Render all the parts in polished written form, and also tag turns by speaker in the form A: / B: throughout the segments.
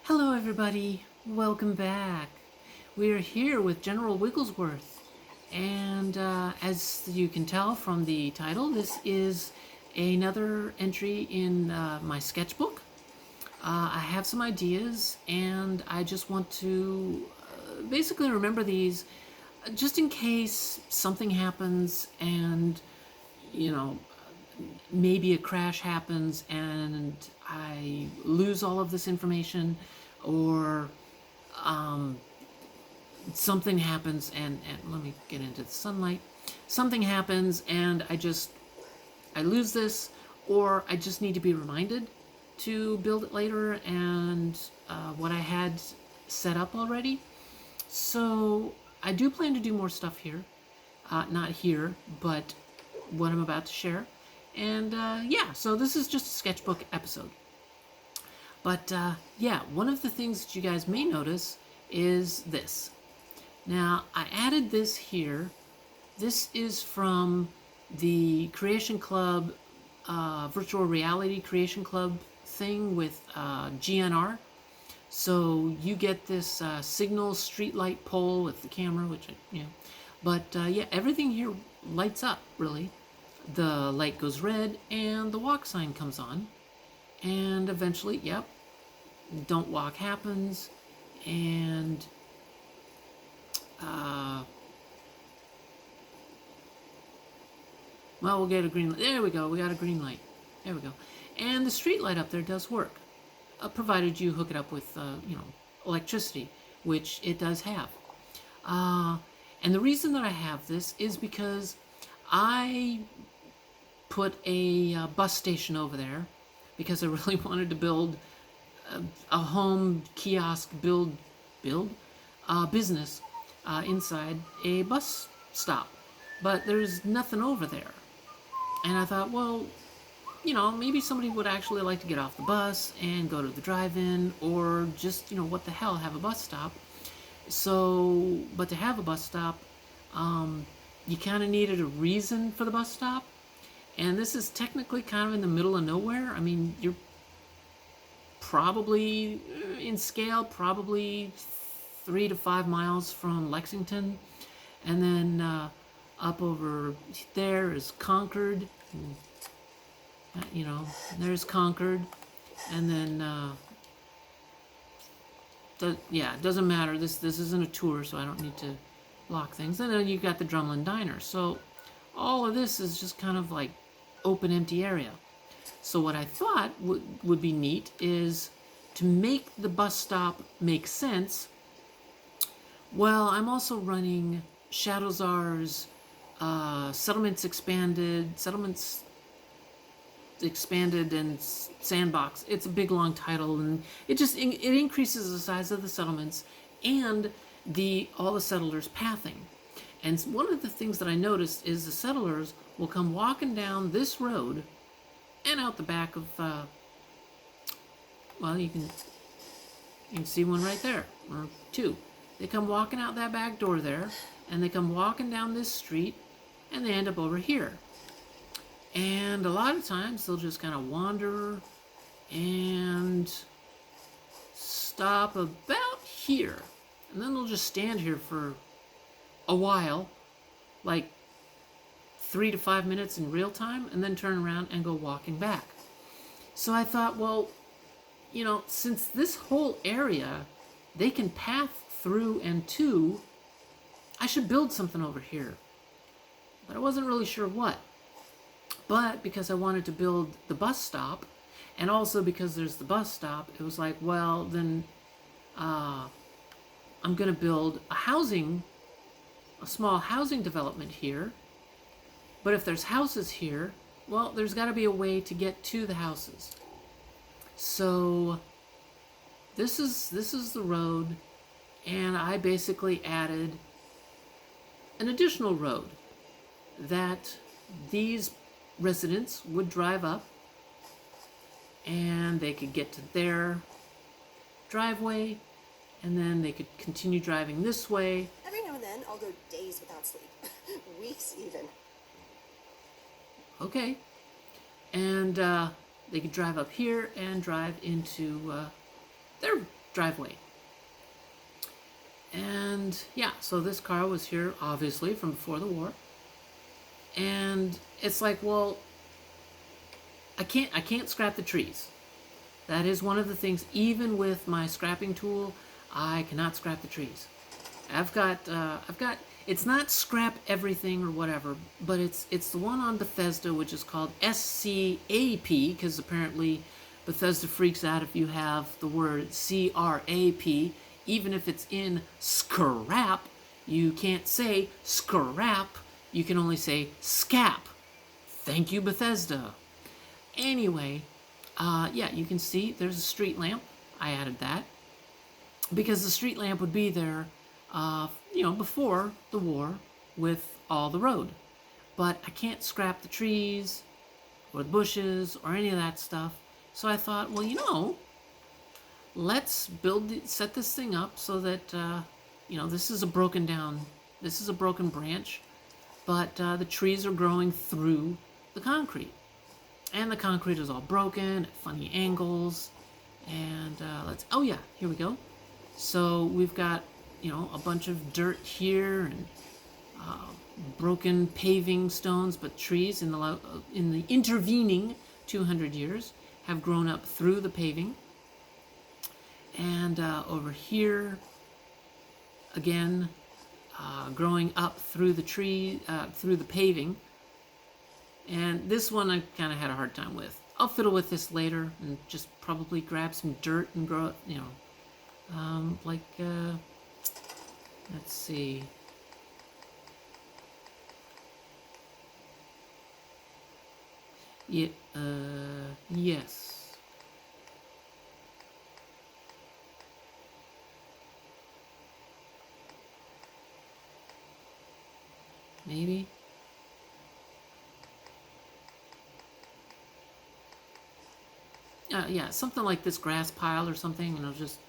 A: Hello, everybody. Welcome back. We are here with General Wigglesworth. And as you can tell from the title, this is another entry in my sketchbook. I have some ideas, and I just want to basically remember these just in case something happens and, you know, maybe a crash happens and I lose all of this information, or something happens and let me get into the sunlight. Something happens and I lose this, or I just need to be reminded to build it later and what I had set up already. So I do plan to do more stuff here. Not here, but what I'm about to share. And yeah, so this is just a sketchbook episode. But yeah, one of the things that you guys may notice is this. Now, I added this here. This is from the Creation Club, Virtual Reality Creation Club thing with GNR. So you get this signal streetlight pole with the camera, which, but yeah, everything here lights up, really. The light goes red and the walk sign comes on. And eventually, yep, don't walk happens. And well, we'll get a green light. There we go. We got a green light. There we go. And the street light up there does work, provided you hook it up with, electricity, which it does have. And the reason that I have this is because I put a bus station over there because I really wanted to build a home kiosk business inside a bus stop. But there's nothing over there. And I thought, well, maybe somebody would actually like to get off the bus and go to the drive-in, or just, what the hell, have a bus stop. So, but to have a bus stop, you kind of needed a reason for the bus stop. And this is technically kind of in the middle of nowhere. I mean, you're probably, in scale, probably 3 to 5 miles from Lexington. And then up over there is Concord. There's Concord. And then, yeah, it doesn't matter. This isn't a tour, so I don't need to lock things. And then you've got the Drumlin Diner. So all of this is just kind of like open, empty area. So what I thought would be neat is to make the bus stop make sense. Well, I'm also running Shadowzar's Settlements Expanded and Sandbox. It's a big long title, and it increases the size of the settlements and all the settlers' pathing. And one of the things that I noticed is the settlers will come walking down this road and out the back of, well, you can see one right there, or two. They come walking out that back door there, and they come walking down this street, and they end up over here. And a lot of times they'll just kind of wander and stop about here. And then they'll just stand here for a while, like 3 to 5 minutes in real time, and then turn around and go walking back. So I thought, well, since this whole area they can path through and to, I should build something over here. But I wasn't really sure what. But because I wanted to build the bus stop, and also because there's the bus stop, it was like, well, then I'm going to build a small housing development here. But if there's houses here, well, there's got to be a way to get to the houses. So this is the road, and I basically added an additional road that these residents would drive up, and they could get to their driveway, and then they could continue driving this way.
B: Every now and then, I'll go days without sleep. Weeks, even.
A: Okay. And they could drive up here and drive into their driveway. And yeah, so this car was here obviously from before the war. And it's like, well, I can't scrap the trees. That is one of the things. Even with my scrapping tool, I cannot scrap the trees. I've got. It's not scrap everything or whatever, but it's the one on Bethesda, which is called SCAP, because apparently Bethesda freaks out if you have the word CRAP. Even if it's in scrap, you can't say scrap. You can only say scap. Thank you, Bethesda. Anyway, yeah, you can see there's a street lamp. I added that because the street lamp would be there, before the war with all the road. But I can't scrap the trees or the bushes or any of that stuff. So I thought, well, let's set this thing up so that, this is a broken branch, but the trees are growing through the concrete. And the concrete is all broken at funny angles. And here we go. So we've got, a bunch of dirt here and broken paving stones, but trees in the intervening 200 years have grown up through the paving. And over here, again, growing up through the through the paving. And this one I kind of had a hard time with. I'll fiddle with this later and just probably grab some dirt and grow it, let's see. Yeah, yes. Maybe. Yeah, something like this grass pile or something, and I'll just,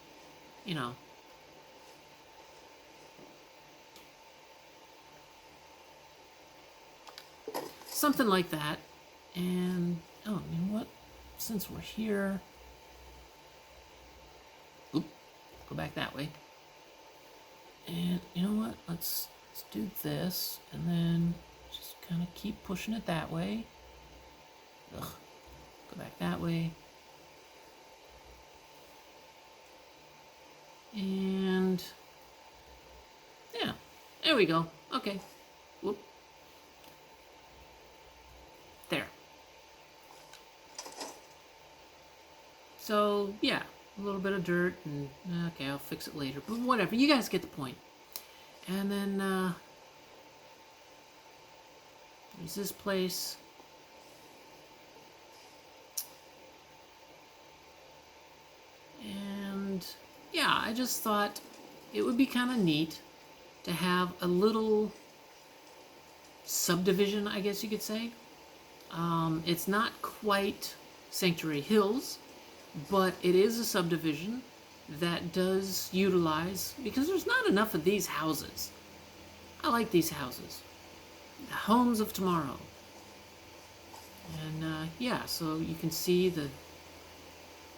A: something like that. And, you know what? Since we're here, go back that way. And you know what? Let's do this, and then just kind of keep pushing it that way. Go back that way. And yeah, there we go. Okay. Whoop. There. So yeah, a little bit of dirt, and okay, I'll fix it later. But whatever, you guys get the point. And then there's this place. And yeah, I just thought it would be kind of neat to have a little subdivision, I guess you could say. It's not quite Sanctuary Hills, but it is a subdivision that does utilize, because there's not enough of these houses. I like these houses. The homes of tomorrow. And yeah, so you can see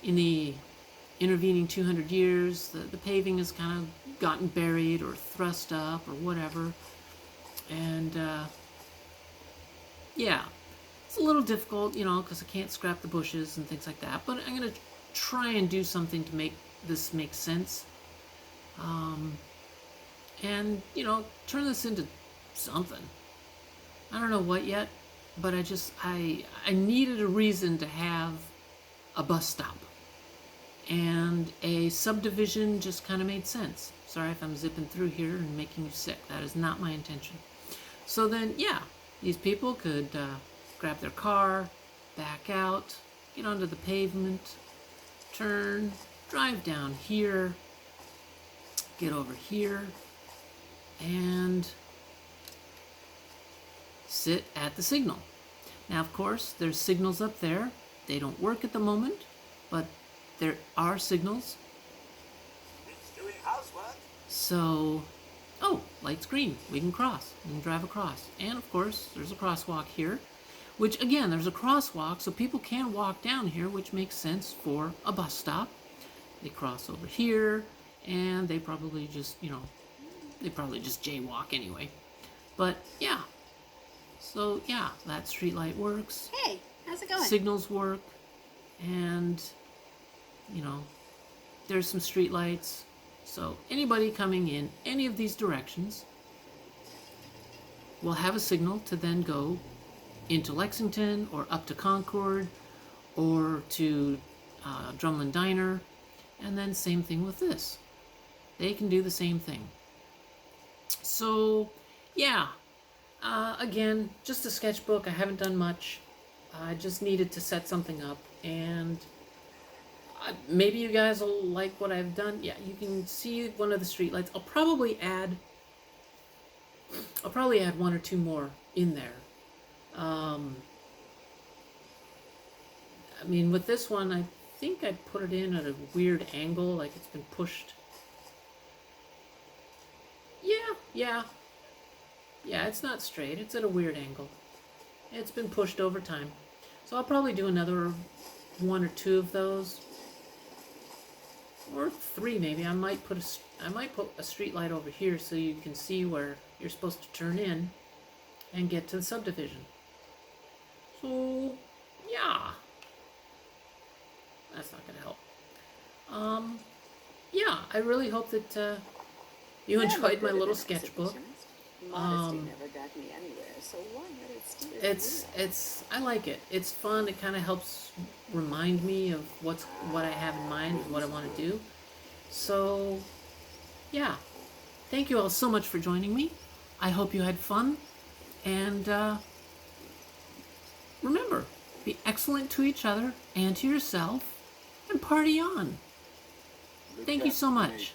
A: in the intervening 200 years, the paving has kind of gotten buried or thrust up or whatever. And yeah, it's a little difficult, because I can't scrap the bushes and things like that. But I'm going to try and do something to make this make sense. And, turn this into something. I don't know what yet, but I needed a reason to have a bus stop. And a subdivision just kind of made sense. Sorry if I'm zipping through here and making you sick. That is not my intention. So then, yeah, these people could grab their car, back out, get onto the pavement, turn, drive down here, get over here, and sit at the signal. Now, of course, there's signals up there. They don't work at the moment, but there are signals.
C: It's doing housework.
A: So, light's green. We can cross. We can drive across. And of course, there's a crosswalk here, which again, there's a crosswalk, so people can walk down here, which makes sense for a bus stop. they cross over here, and they probably just, they probably just jaywalk anyway. But yeah, so yeah, that streetlight works.
B: Hey, how's it going?
A: Signals work, and there's some streetlights. So anybody coming in any of these directions will have a signal to then go into Lexington or up to Concord or to Drumlin Diner, and then same thing with this. They can do the same thing. So yeah, again, just a sketchbook. I haven't done much. I just needed to set something up, and maybe you guys will like what I've done. Yeah, you can see one of the streetlights. I'll probably add one or two more in there. I mean, with this one, I think I put it in at a weird angle, like it's been pushed. Yeah, it's not straight. It's at a weird angle. It's been pushed over time. So I'll probably do another one or two of those. Or three maybe. I might put a street light over here so you can see where you're supposed to turn in and get to the subdivision. So yeah. That's not gonna help. Yeah, I really hope that you enjoyed my little sketchbook.
B: Modesty never got me anywhere, so why let it steer?
A: It's I like it. It's fun. It kind of helps remind me of what I have in mind and what I want to do. So yeah, thank you all so much for joining me. I hope you had fun, and remember, be excellent to each other and to yourself, and party on. Thank you so much.